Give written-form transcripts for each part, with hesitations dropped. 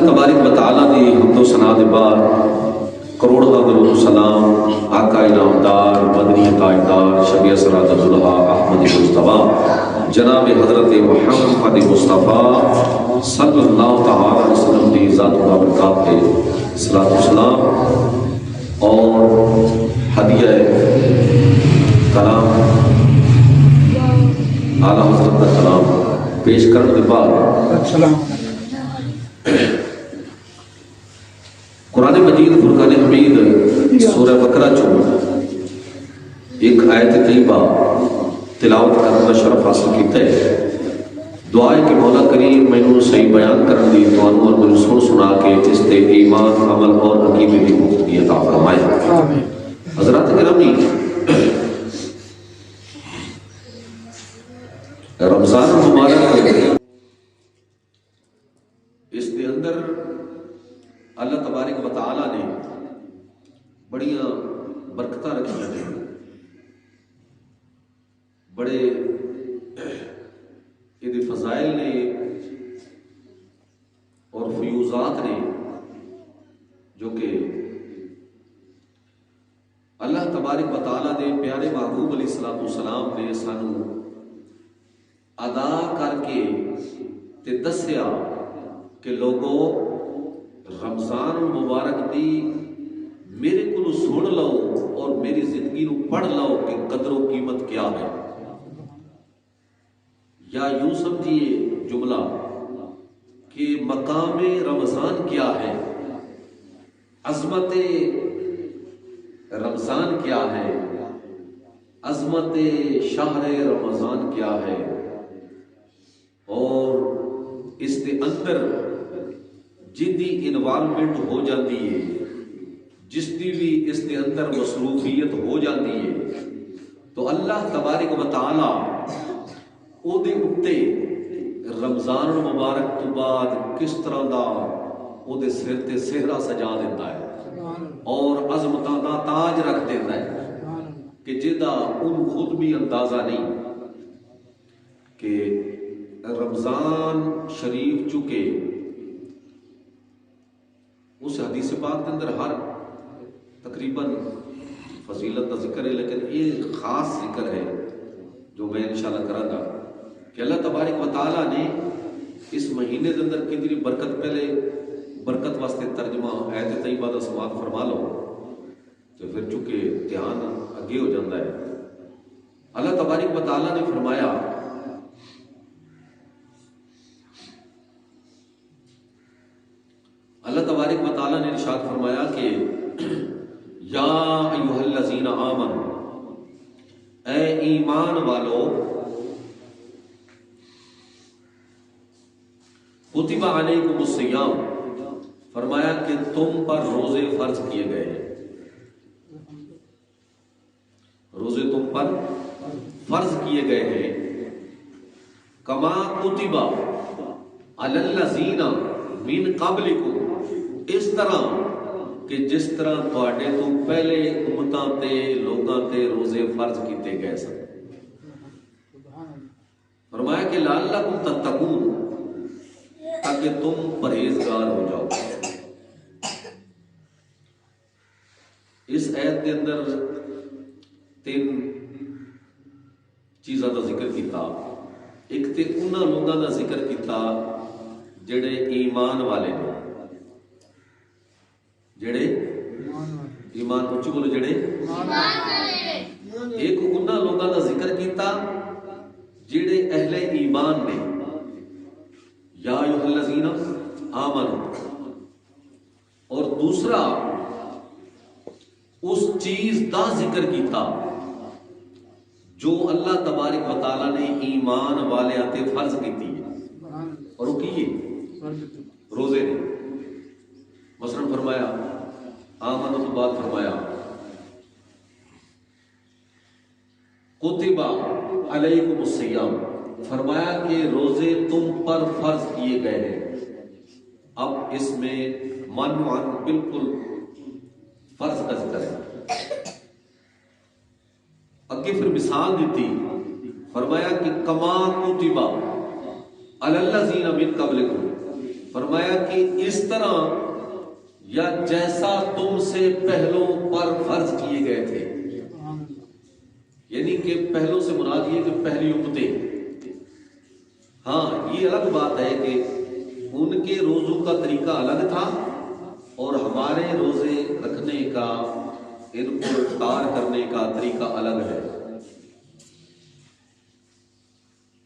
تبارک و تعالیٰ دی حمد و ثنا دے بعد کروڑ دا درود و سلام آقا انعامدار مدنی تاجدار شفیع سرات الضحیٰ احمد مصطفیٰ جناب حضرت محمد مصطفیٰ صلی اللہ تعالی علیہ وسلم دی ذات و برکات پہ صلاۃ و سلام اور ہدیہ کلام اعلیٰ حضرت کا کلام پیش کرنے کے بعد قرآن مجید فرقان حمید سورہ بقرہ چوں ایک آیت طیبہ تلاوت کرنا شرف حاصل کیتا ہے۔ دعا ہے کہ مولا کریم مینوں صحیح بیان کرن دی تانوں اور مینوں سنا کے اس تے ایمان عمل اور عقیدے دی پختگی عطا فرمائے۔ حضرات گرامی، رمضان مبارک اس دے اندر اللہ تبارک و تعالیٰ نے بڑیاں برکتاں رکھیاں نے، بڑے یہ فضائل نے اور فیوزات نے جو کہ اللہ تبارک و تعالیٰ نے پیارے محبوب علیہ السلام نے سانو ادا کر کے تے دسیا کہ لوگوں رمضان مبارک دی میرے کو سن لو اور میری زندگی نو پڑھ لو کہ قدر و قیمت کیا ہے، یا یوں سمجھیے جملہ کہ مقام رمضان کیا ہے، عظمت رمضان کیا ہے، عظمت شہر رمضان کیا ہے، اور اس کے اندر جدی انوالومنٹ ہو جاتی ہے، جس کی بھی اس کے اندر مصروفیت ہو جاتی ہے، تو اللہ تبارک و تعالی او دے اتے رمضان مبارک تو بعد کس طرح دا او دے سر تے سہرا سجا دیتا ہے اور عظمتاں دا تاج رکھ دیتا ہے کہ جدا ان خود بھی اندازہ نہیں کہ رمضان شریف چکے اس حدیث پاک کے اندر ہر تقریباً فضیلت کا ذکر ہے، لیکن یہ خاص ذکر ہے جو میں انشاءاللہ کرا گا کہ اللہ تبارک و تعالیٰ نے اس مہینے کے اندر کتنی برکت، پہلے برکت واسطے ترجمہ آیت طیبہ کا سماعت فرما لو تو پھر چونکہ دھیان اگے ہو جاتا ہے۔ اللہ تبارک و تعالیٰ نے فرمایا اللہ تبارک و تعالیٰ نے ارشاد فرمایا کہ یا ایھا الذین آمنوا، اے ایمان والو، کتب علیکم الصیام، فرمایا کہ تم پر روزے فرض کیے گئے ہیں، روزے تم پر فرض کیے گئے ہیں، کما کتب علی الذین من قبلکم، اس طرح کہ جس طرح تواڈے تو پہلے امتاں تے لوگاں تے روزے فرض کیتے گئے سن، فرمایا کہ لعلکم تتقون، تاکہ تم پرہیزگار ہو جاؤ۔ اس آیت کے اندر تین چیزاں کا ذکر کیتا، ایک تے انہاں لوگاں کا ذکر کیتا جڑے ایمان والے نے، جڑے ایمان اچھی بولو، جڑے ایک انہاں لوگاں کا ذکر کیتا جڑے اہل ایمان نے، یا ایھا الذین آمنوا، اور دوسرا اس چیز دا ذکر کیتا جو اللہ تبارک و تعالیٰ نے ایمان والے آتے فرض کیتی ہے، اور وہ کی روزے نے۔ مثلا فرمایا آمن تو بعد فرمایا کتب علیکم الصیام، فرمایا کہ روزے تم پر فرض کیے گئے ہیں۔ اب اس میں منعن بالکل فرض کا ذکر ہے، اگے پھر مثال دیتی، فرمایا کہ کما کتب علی الذین من قبلکم، فرمایا کہ کہ اس طرح یا جیسا تم سے پہلوں پر فرض کیے گئے تھے، یعنی کہ پہلوں سے مراد یہ کہ پہلی امتیں۔ ہاں یہ الگ بات ہے کہ ان کے روزوں کا طریقہ الگ تھا اور ہمارے روزے رکھنے کا، ان کو افطار کرنے کا طریقہ الگ ہے۔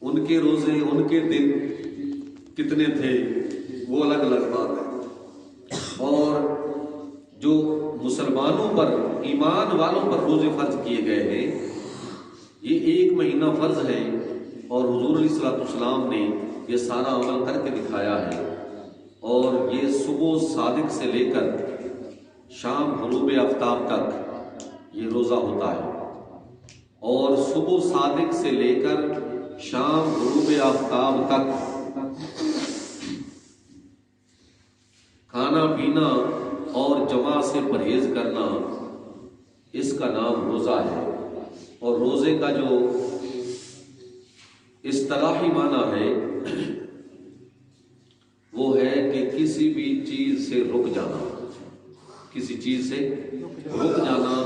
ان کے روزے، ان کے دن کتنے تھے وہ الگ الگ بات ہے، اور جو مسلمانوں پر، ایمان والوں پر روزے فرض کیے گئے ہیں یہ 1 مہینہ فرض ہے، اور حضور علیہ الصلوۃ والسلام نے یہ سارا عمل کر کے دکھایا ہے، اور یہ صبح صادق سے لے کر شام غروب آفتاب تک یہ روزہ ہوتا ہے، اور صبح صادق سے لے کر شام غروب آفتاب تک کھانا پینا اور جماع سے پرہیز کرنا، اس کا نام روزہ ہے۔ اور روزے کا جو اصطلاحی معنی ہے وہ ہے کہ کسی بھی چیز سے رک جانا، کسی چیز سے رک جانا،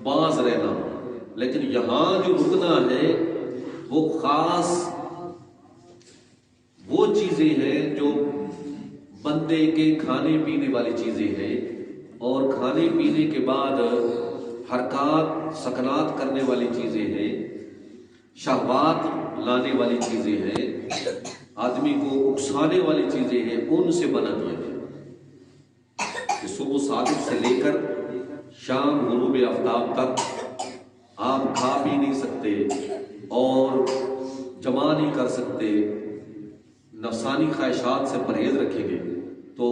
باز رہنا۔ لیکن یہاں جو رکنا ہے وہ خاص وہ چیزیں ہیں جو بندے کے کھانے پینے والی چیزیں ہیں، اور کھانے پینے کے بعد حرکات سکنات کرنے والی چیزیں ہیں، شہوات لانے والی چیزیں ہیں، آدمی کو اکسانے والی چیزیں ہیں، ان سے بنا دیا گیا کہ صبح صادق سے لے کر شام غروب آفتاب تک آپ کھا پی نہیں سکتے اور جمع نہیں کر سکتے، نفسانی خواہشات سے پرہیز رکھیں گے تو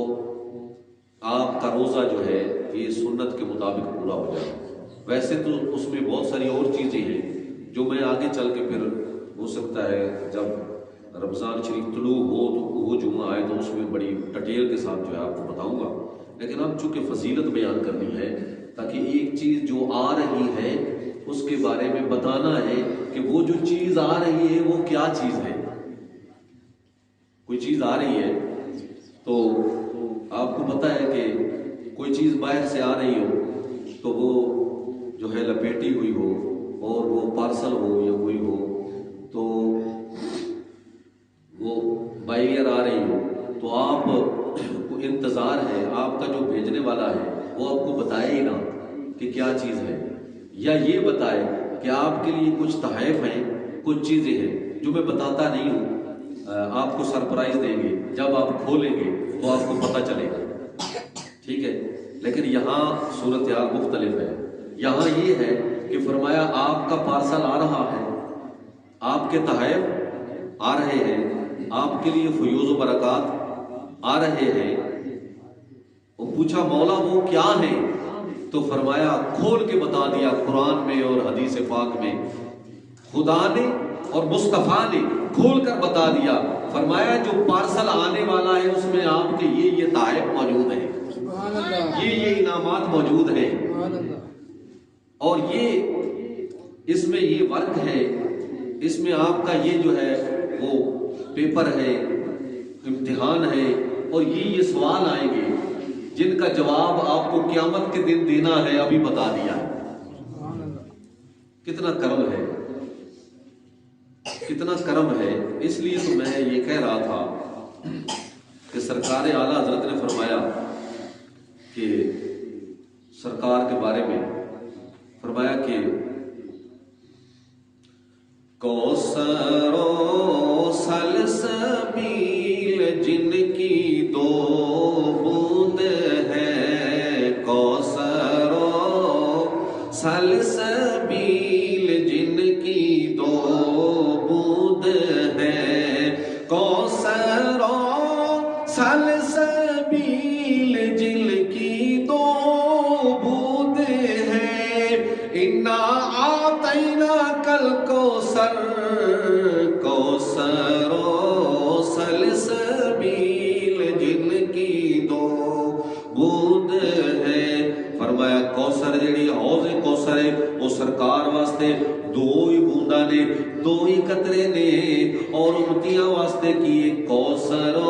آپ کا روزہ جو ہے یہ سنت کے مطابق پورا ہو جائے۔ ویسے تو اس میں بہت ساری اور چیزیں ہیں جو میں آگے چل کے پھر ہو سکتا ہے جب رمضان شریف طلوع ہو تو وہ جمعہ آئے تو اس میں بڑی ڈیٹیل کے ساتھ جو ہے آپ کو بتاؤں گا، لیکن اب چونکہ فضیلت بیان کرنی ہے تاکہ ایک چیز جو آ رہی ہے اس کے بارے میں بتانا ہے کہ وہ جو چیز آ رہی ہے وہ کیا چیز ہے۔ کوئی چیز آ رہی ہے تو آپ کو پتہ ہے کہ کوئی چیز باہر سے آ رہی ہو تو وہ جو ہے لپیٹی ہوئی ہو اور وہ پارسل ہو یا کوئی ہو تو وہ بائی ایئر آ رہی ہو تو آپ کو انتظار ہے، آپ کا جو بھیجنے والا ہے وہ آپ کو بتائے ہی نہ کہ کیا چیز ہے، یا یہ بتائے کہ آپ کے لیے کچھ تحائف ہیں، کچھ چیزیں ہیں جو میں بتاتا نہیں ہوں، آپ کو سرپرائز دیں گے، جب آپ کھولیں گے تو آپ کو پتہ چلے گا، ٹھیک ہے۔ لیکن یہاں صورتحال مختلف ہے، یہاں یہ ہے کہ فرمایا آپ کا پارسل آ رہا ہے، آپ کے تحائف آ رہے ہیں، آپ کے لیے فیوز و برکات آ رہے ہیں۔ وہ پوچھا مولا وہ کیا ہیں؟ تو فرمایا کھول کے بتا دیا قرآن میں اور حدیث پاک میں، خدا نے اور مصطفیٰ نے کھول کر بتا دیا، فرمایا جو پارسل آنے والا ہے اس میں آپ کے یہ تحائف موجود ہیں، یہ انعامات موجود ہیں، اور یہ اس میں یہ ورک ہے، اس میں آپ کا یہ جو ہے وہ پیپر ہے، امتحان ہے، اور یہ سوال آئیں گے جن کا جواب آپ کو قیامت کے دن دینا ہے، ابھی بتا دیا۔ کتنا کرم ہے، کتنا کرم ہے۔ اس لیے تو میں یہ کہہ رہا تھا کہ سرکار اعلیٰ حضرت نے فرمایا کہ سرکار کے بارے میں فرمایا کہ کوثر و سلسبیل جن کی دو بوند ہے، کوثر و سلسبیل جن کی دو بوند ہے، کوثر و سلسبیل جن کی دو بوند ہے، انا آتیناک الکوثر، کوثر و سلسبیل جن کی دو بوند ہے۔ فرمایا کوثر جیڑی حوض کوثر ہے وہ سرکار واسطے دو ہی بوندا نے، دو ہی قطرے نے، اور امتیاں واسطے کی کوثر و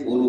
ਉਹਨੂੰ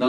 ਦਾ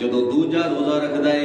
ਜਦੋਂ ਦੂਜਾ ਰੋਜ਼ਾ ਰੱਖਦਾ ਹੈ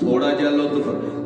ਥੋੜਾ ਜਿਹਾ ਲੁਤਫ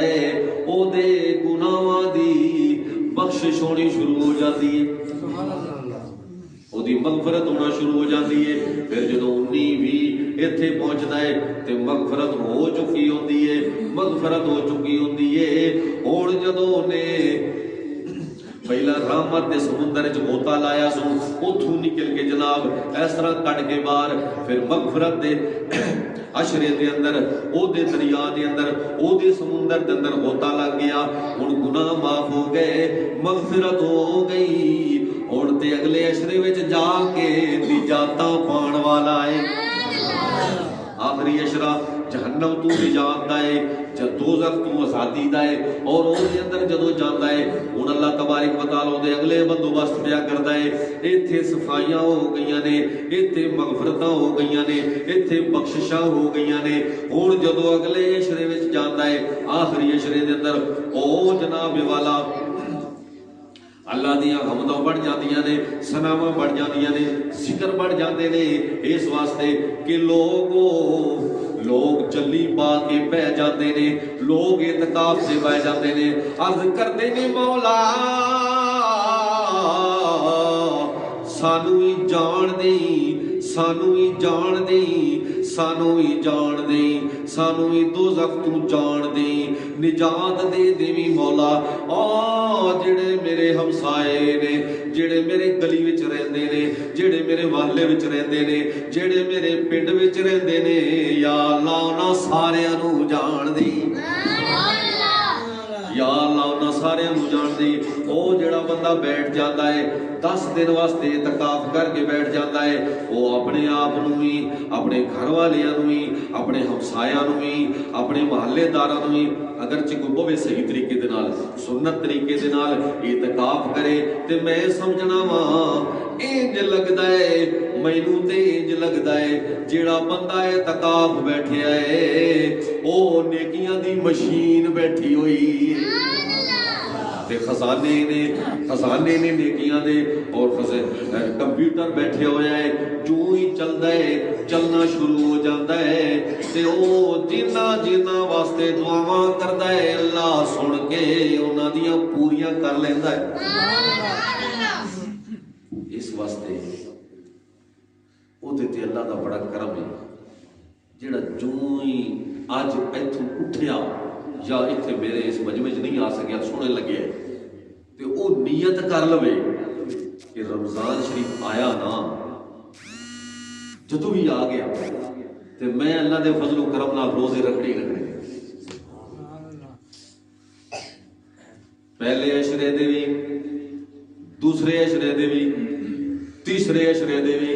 ہے او دے گناہاں دی بخشش ہونی شروع ہو جاتی ہے، او دی مغفرت ہونا شروع ہو جاتی ہے۔ پھر جدوں 19 ایتھے پہنچدا ہے تے مغفرت ہو چکی ہوندی ہے، مغفرت ہو چکی ہوندی ہے۔ ہن جدوں نے پہلا رحمت دے سمندر وچ غوطہ لایا سو، اوتھوں نکل کے جناب اس طرح کٹ کے باہر پھر مغفرت دے عشرے دے اندر او دے دریا دے اندر او دے سمندر دے اندر غوطہ لگ گیا، ہن گناہ معاف ہو گئے، مغفرت ہو گئی۔ ہن تے اگلے عشرے وچ جا کے نجاتاں پان والا ہے۔ آخری عشرہ جہنم تو نجات دا ہے، دوزخ تو آزادی دا ہے، اور او دے اندر جدوں جاندا ہے ہن اللہ تبارک و تعالی دے اگلے بندوبست پیا کردا ہے۔ ایتھے صفائیاں ہو گئیاں نے، ایتھے مغفرتاں ہو گئیاں نے، ایتھے بخششاں ہو گئیاں نے۔ ہن جدوں اگلے عشرے وچ جاندا ہے آخری عشرے دے اندر او جناب والا اللہ دیاں حمداں بڑھ جاندیاں نے، ثناواں بڑھ جاندیاں نے، ذکر بڑھ جاندے نے، اس واسطے کہ لوگ جلی پا کے بہ جاندے نے، لوگ اعتکاف سے بہ جاندے نے، عرض کردے نے مولا سانو ہی جان دیں، سانو ہی جان دیں، سانو ہی جان دیں، سانو ہی دوزخ تو جان دیں، نجات دے دیویں مولا۔ جڑے میرے ہمسائے نے، جڑے میرے گلی وچ رہندے نے، جڑے میرے محلے وچ رہندے نے، جڑے میرے پنڈ وچ رہندے نے، یا اللہ انہاں ساریاں نوں جان دیں، یا اللہ انہاں ساریاں نوں جان دیں۔ او جڑا بندہ بیٹھ جاتا ہے 10 دن واسطے اعتکاف کر کے بیٹھ جاتا ہے، وہ اپنے آپ نوں ہی، اپنے گھر والیاں نوں ہی، اپنے ہمسایاں نوں ہی، اپنے محلے داراں نوں ہی، اگرچہ کوئی بہے صحیح طریقے دے نال، سنت طریقے دے نال اعتکاف کرے تے میں سمجھنا وا انج لگدا ہے، مینوں تے انج لگدا ہے جیڑا بندہ اعتکاف بیٹھیا ہے او نیکیاں دی مشین بیٹھی ہوئی ہے، خزانے نے نیکیاں دے، اور کمپیوٹر بیٹھے ہویا ہے، جو ہی چلدا ہے چلنا شروع ہو جاتا ہے تے او جنہ واسطے دعاواں کردا ہے اللہ سن کے انہاں دیاں پوریاں کر لیندا ہے۔ اس واسطے او تے اللہ دا بڑا کرم ہے جڑا جو ہی اج ایتھوں اٹھیا یا اتنے میرے اس مجمع نہیں آ سکیا سونے لگے تے او نیت کر لوے کہ رمضان شریف آیا نا، جدو بھی آ گیا تے میں اللہ دے فضل و کرم نال روزے رکھنے پہلے عشرے دے بھی، دوسرے عشرے دے بھی، تیسرے عشرے دے بھی،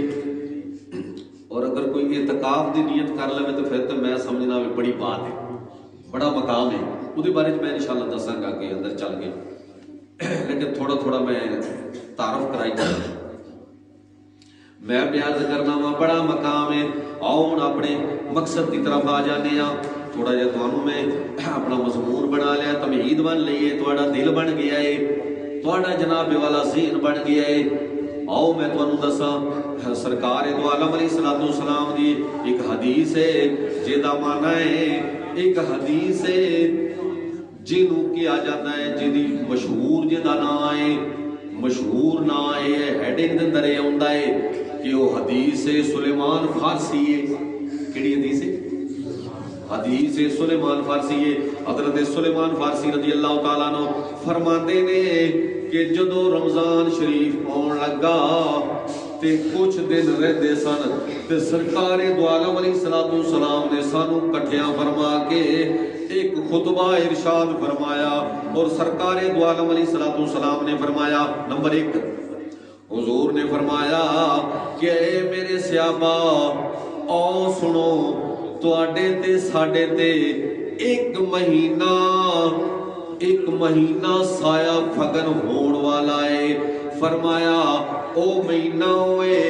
اور اگر کوئی اعتکاف دی نیت کر لے تو پھر تو میں سمجھنا بھی بڑی بات ہے، بڑا مقام ہے، وہ بارے میں انشاءاللہ دساں گا کہ اندر چل کے، لیکن تھوڑا میں تعارف کرائی جانا، میں بیان کرنا وا بڑا مقام ہے۔ آؤ ہن اپنے مقصد کی طرف آ جانے ہاں، تھوڑا جہا تھانوں میں اپنا مضمون بنا لیا، تمہید بن لئی ہے، تھوڑا دل بن گیا ہے، تھوڑا جناب والا ذہن بن گیا ہے۔ آؤ میں تھانوں دساں سرکار دو عالم علیہ السلام دی ایک حدیث ہے جہدا معنی ہے، ایک حدیث ہے جنوں کیا جاتا ہے، جدی مشہور جہدا نام ہے، مشہور نام ہے ہیڈنگ دے اندر یہ آندا ہے کہ وہ حدیث سلیمان فارسی ہے۔ کیڑی حدیث ہے؟ حدیث سلیمان فارسی ہے۔ حضرت سلیمان فارسی رضی اللہ تعالیٰ عنہ فرماندے نے کہ جدو رمضان شریف آن لگا تے کچھ دن رہندے سن تے سرکار دو عالم علیہ السلام نے سانو کٹھیاں فرما کے ایک خطبہ ارشاد فرمایا، اور سرکار دو عالم علیہ السلام نے فرمایا، نمبر 1 حضور نے فرمایا کہ اے میرے صحابہ آؤ سنو، تواڈے تے ساڈے تے ایک مہینہ سایہ فگن ہون والا ہے۔ فرمایا او مہینہ ہوئے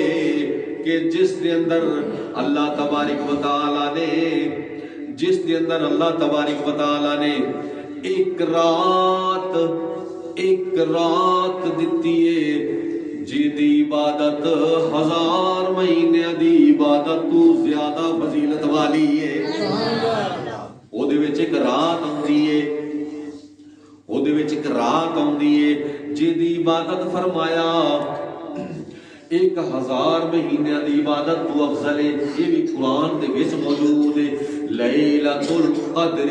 کہ جس دے اندر اللہ تبارک و تعالی نے ایک رات دتی ہے جی دی عبادت 1000 مہینے دی عبادت تو زیادہ فضیلت والی ہے۔ او ਉਹਦੇ ਵਿੱਚ ਇੱਕ ਰਾਤ ਆਉਂਦੀ ਏ, ਉਹਦੇ ਵਿੱਚ ਇੱਕ ਰਾਤ ਆਉਂਦੀ ਏ ਜਿਹਦੀ ਇਬਾਦਤ ਫਰਮਾਇਆ 1000 ਮਹੀਨਿਆਂ ਦੀ ਇਬਾਦਤ ਤੋਂ ਅਫਜ਼ਲ ਹੈ। ਇਹ ਵੀ ਕੁਰਾਨ ਦੇ ਵਿੱਚ ਮੌਜੂਦ ਹੈ। ਲੈਲਤੁਲ ਕਦਰ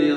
ਦੇ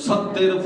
70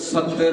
70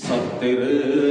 70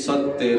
70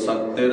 70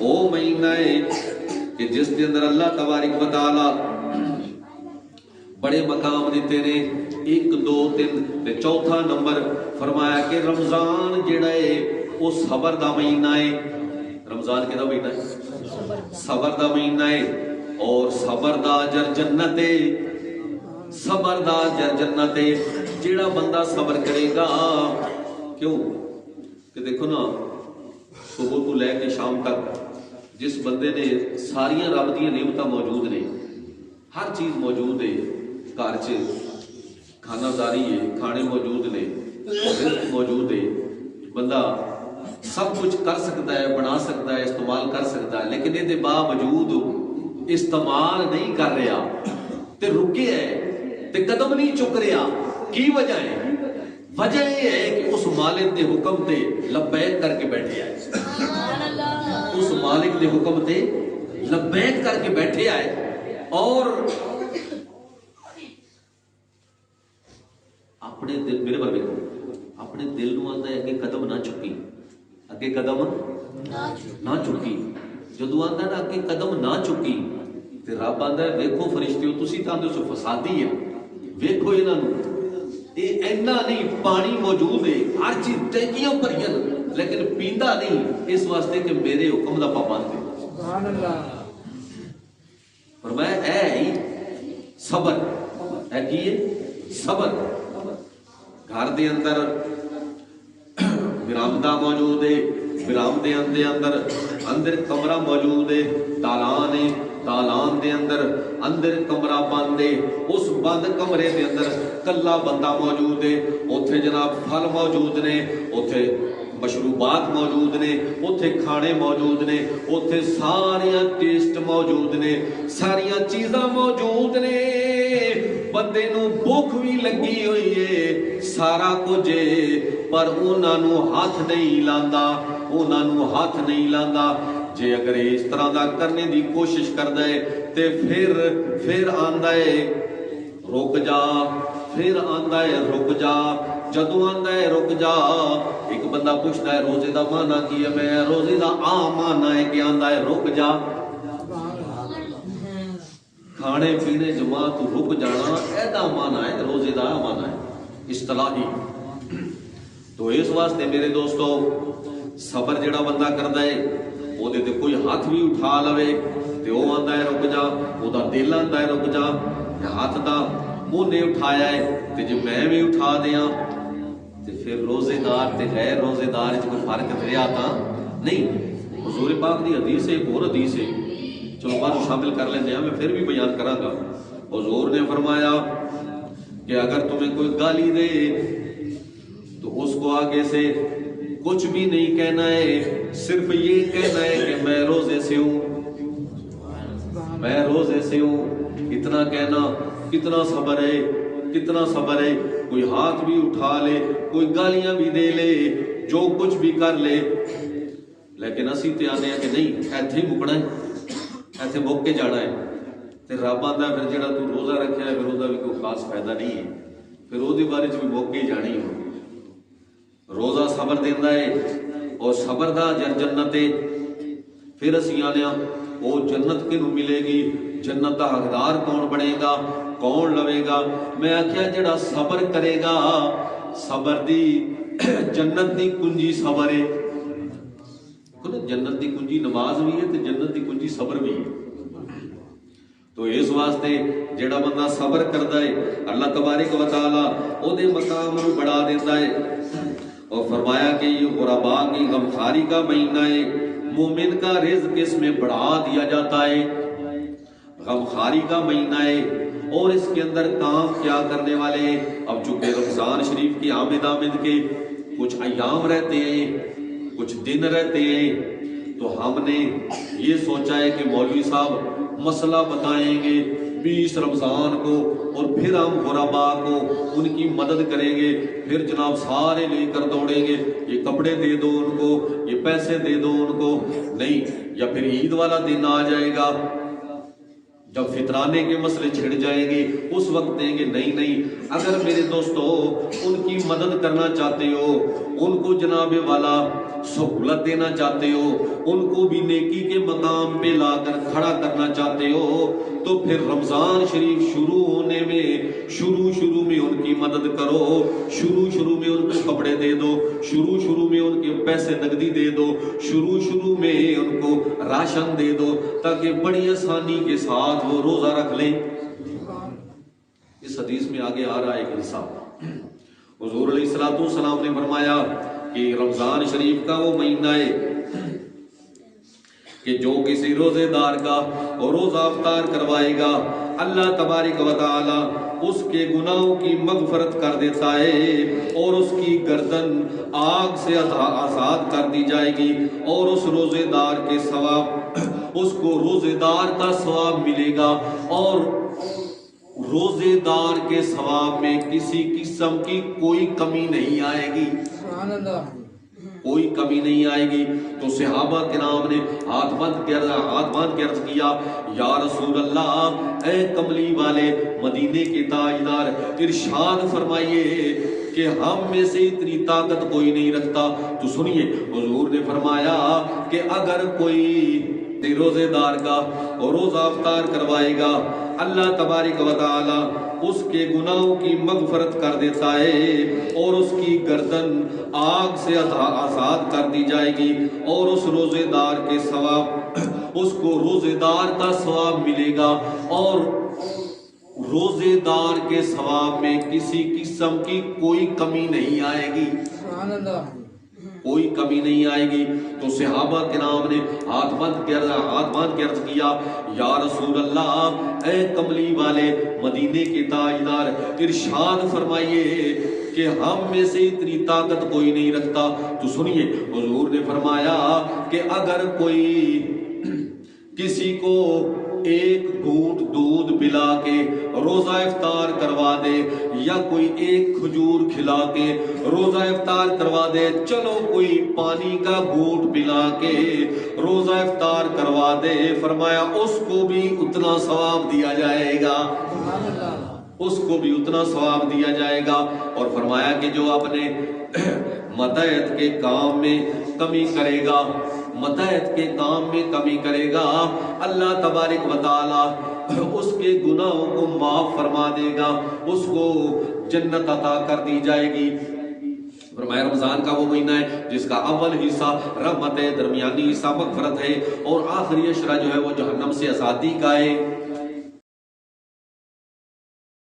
وہ مہینہ ہے کہ جس کے اندر اللہ تبارک و تعالی بڑے مقام دیتے نے، 1 2 3 تے چوتھا نمبر فرمایا کہ رمضان جڑا ہے وہ صبر دا مہینہ ہے۔ رمضان کدا مہینہ ہے؟ صبر دا مہینہ ہے، اور صبر دا اجر جنت ہے۔ صبر دا اجر جنت ہے۔ جڑا بندہ صبر کرے گا، کیوں کہ دیکھو نا، صبح تو لے کے شام تک جس بندے نے ساریاں رب دی نعمتاں موجود نے، ہر چیز موجود ہے، گھر چ کھانا داری ہے، کھانے موجود نے، رزق موجود ہے، بندہ سب کچھ کر سکتا ہے، بنا سکتا ہے، استعمال کر سکتا ہے، لیکن یہ باوجود استعمال نہیں کر رہا تے رکے ہے تے قدم نہیں چک رہا۔ کی وجہ ہے؟ وجہ یہ ہے کہ اس مالک دے حکم تے لبیک کر کے بیٹھے آئے، اس مالک دے حکم تے لبیک کر کے بیٹھے آئے، اور اپنے دل، میرے بارے اپنے دل نو آتا ہے کہ قدم نہ چکی، اگے قدم نہ چکی۔ جدو آتا ہے نا کہ قدم نہ چکی، تے رب آتا ہے ویکھو فرشتیو تسی تاں دے سو فسادی ہے، ویکھو انہاں نو، یہ اینا نہیں، پانی موجود ہے، ہر چیز ٹینکیاں بھریاں، لیکن پیندا نہیں، اس واسطے کہ میرے حکم دا پابند ہے۔ سبحان اللہ۔ فرمایا اے ہی صبر، اے کیے صبر۔ گھر دے اندر برآمدہ موجود ہے، برآمدے اندر کمرہ موجود ہے، تالان ہے، تالان دے اندر کمرہ بند ہے، اس بند کمرے دے اندر کلا بندہ موجود ہے، اوتھے جناب پھل موجود نے، اوتھے مشروبات موجود نے، اوتھے کھانے موجود نے، اوتھے ساریاں ٹیسٹ موجود نے، ساریاں چیزاں موجود نے، بندے نو بھوک بھی لگی ہوئی ہے، سارا کچھ ہے، پر انہاں نو ہاتھ نہیں لاندا، انہاں نو ہاتھ نہیں لاندا۔ جے اگر اس طرح دا کرنے دی کوشش کردا ہے تے پھر آندا ہے رک جا، پھر آندا ہے رک جا۔ جدو آندا ہے رک جا، ایک بندہ پوچھتا ہے روزے دا معنی کی ہے؟ میں روزے دا معنی ہے کہ آندا ہے رک جا، کھانے پینے جمع تو رک جانا، ایدا معنی ہے، روزے دا معنی ہے اصطلاحی۔ تو اس واسطے میرے دوستو، صبر جڑا بندہ کردا ہے، وہ دے کوئی ہاتھ بھی اٹھا لوے تے وہ آندا ہے رک جا، وہ دا دل آندا ہے رک جا، ہاتھ دا منہ نے اٹھایا ہے تے جے میں بھی اٹھا دیاں تے پھر روزے دار تے غیر روزے دار وچ کوئی فرق رہیا تا نہیں۔ حضور پاک دی حدیث ہے، ایک اور حدیث ہے، چلو بعد شامل کر لیندے ہیں، میں پھر بھی بیان کراں گا۔ حضور نے فرمایا کہ اگر تمہیں کوئی گالی دے تو اس کو آگے سے کچھ بھی نہیں کہنا ہے، صرف یہ کہنا ہے کہ میں روزے سے ہوں، میں روزے سے ہوں، اتنا کہنا۔ کتنا صبر ہے، کتنا صبر ہے۔ کوئی ہاتھ بھی اٹھا لے، کوئی گالیاں بھی دے لے، جو کچھ بھی کر لے، لیکن اسی تے آنے ہیں کہ نہیں ایتھے ہی مکنا ہے، ایتھے مک کے جانا ہے۔ تے رب آندا پھر جڑا تو روزہ رکھیا ہے، پھر روزہ بھی کوئی خاص فائدہ نہیں ہے، پھر وہ دی بارے بھی مک کے جانی ہو۔ روزہ صبر دیندا ہے، اور صبر دا اجر جنت ہے۔ پھر اسی آنے وہ جنت کنوں ملے گی، جنت دا حقدار کون بنے گا، کون لوے گا؟ میں آکھیا جڑا صبر کرے گا، صبر دی جنت دی کنجی صبر ہے۔ جنت دی کنجی نماز بھی ہے تے جنت دی کنجی صبر بھی ہے۔ تو اس واسطے جڑا بندہ صبر کردا ہے، اللہ تبارک و تعالی او دے مقام نو بڑھا دیندا ہے۔ اور فرمایا کہ یہ غرباء کی غمخواری کا مہینہ ہے، مومن کا رزق اس میں بڑھا دیا جاتا ہے۔ غمخواری کا مہینہ ہے، اور اس کے اندر کام کیا کرنے والے ہیں؟ اب چونکہ رمضان شریف کی آمد کے کچھ ایام رہتے ہیں، کچھ دن رہتے ہیں، تو ہم نے یہ سوچا ہے کہ مولوی صاحب مسئلہ بتائیں گے 20 رمضان کو، اور پھر ہم غرباء کو ان کی مدد کریں گے، پھر جناب سارے لے کر دوڑیں گے، یہ کپڑے دے دو ان کو، یہ پیسے دے دو ان کو، نہیں، یا پھر عید والا دن آ جائے گا، جب فطرانے کے مسئلے چھڑ جائیں گے اس وقت دیں گے نہیں۔ اگر میرے دوستو ان کی مدد کرنا چاہتے ہو، ان کو جناب والا سہولت دینا چاہتے ہو، ان کو بھی نیکی کے مقام پہ لا کر کھڑا کرنا چاہتے ہو، تو پھر رمضان شریف شروع ہونے میں شروع میں ان کی مدد کرو، شروع میں ان کو کپڑے دے دو، شروع میں ان کے پیسے نقدی دے دو، شروع میں ان کو راشن دے دو، تاکہ بڑی آسانی کے ساتھ وہ روزہ رکھ لیں۔ اس حدیث میں آگے آ رہا ہے ایک حصہ، حضور علیہ الصلوۃ والسلام نے فرمایا کہ رمضان شریف کا وہ مہینہ ہے کہ جو کسی روزے دار کا روزہ افطار کروائے گا اللہ تبارک و تعالی اس کے گناہوں کی مغفرت کر دیتا ہے، اور اس کی گردن آگ سے آزاد کر دی جائے گی، اور اس روزے دار کے ثواب، اس کو روزے دار کا ثواب ملے گا، اور روزے دار کے ثواب میں کسی قسم کی کوئی کمی نہیں آئے گی، سبحان اللہ، کوئی کمی نہیں آئے گی۔ تو صحابہ کرام نے ہاتھ باندھ کے عرض کیا، یا رسول اللہ، اے کملی والے مدینے کے تاجدار، ارشاد فرمائیے کہ ہم میں سے اتنی طاقت کوئی نہیں رکھتا۔ تو سنیے، حضور نے فرمایا کہ اگر کوئی روزے دار کا روزہ افطار کروائے گا اللہ تبارک و تعالی اس کے گناہوں کی مغفرت کر دیتا ہے، اور اس کی گردن آگ سے آزاد کر دی جائے گی، اور اس روزے دار کے ثواب، اس کو روزے دار کا ثواب ملے گا، اور روزے دار کے ثواب میں کسی قسم کی کوئی کمی نہیں آئے گی، سبحان اللہ، کوئی کمی نہیں آئے گی۔ تو صحابہ کرام نے ہاتھ باندھ کے عرض کیا، یا رسول اللہ، اے کملی والے مدینے کے تاجدار، ارشاد فرمائیے کہ ہم میں سے اتنی طاقت کوئی نہیں رکھتا۔ تو سنیے، حضور نے فرمایا کہ اگر کوئی کسی کو ایک گھونٹ دودھ پلا کے روزہ افطار کروا دے، یا کوئی ایک کھجور کھلا کے روزہ افطار کروا دے، چلو کوئی پانی کا گھونٹ پلا کے روزہ افطار کروا دے، فرمایا اس کو بھی اتنا ثواب دیا جائے گا، اس کو بھی اتنا ثواب دیا جائے گا۔ اور فرمایا کہ جو اپنے متحد کے کام میں کمی کرے گا، متحد کے کام میں کمی کرے گا، اللہ تبارک و تعالی اس کے گناہوں کو معاف فرما دے گا، اس کو جنت عطا کر دی جائے گی۔ فرمایا رمضان کا وہ مہینہ ہے جس کا اول حصہ رحمت ہے، درمیانی حصہ مغفرت ہے، اور آخری عشرہ جو ہے وہ جہنم سے آزادی کا ہے۔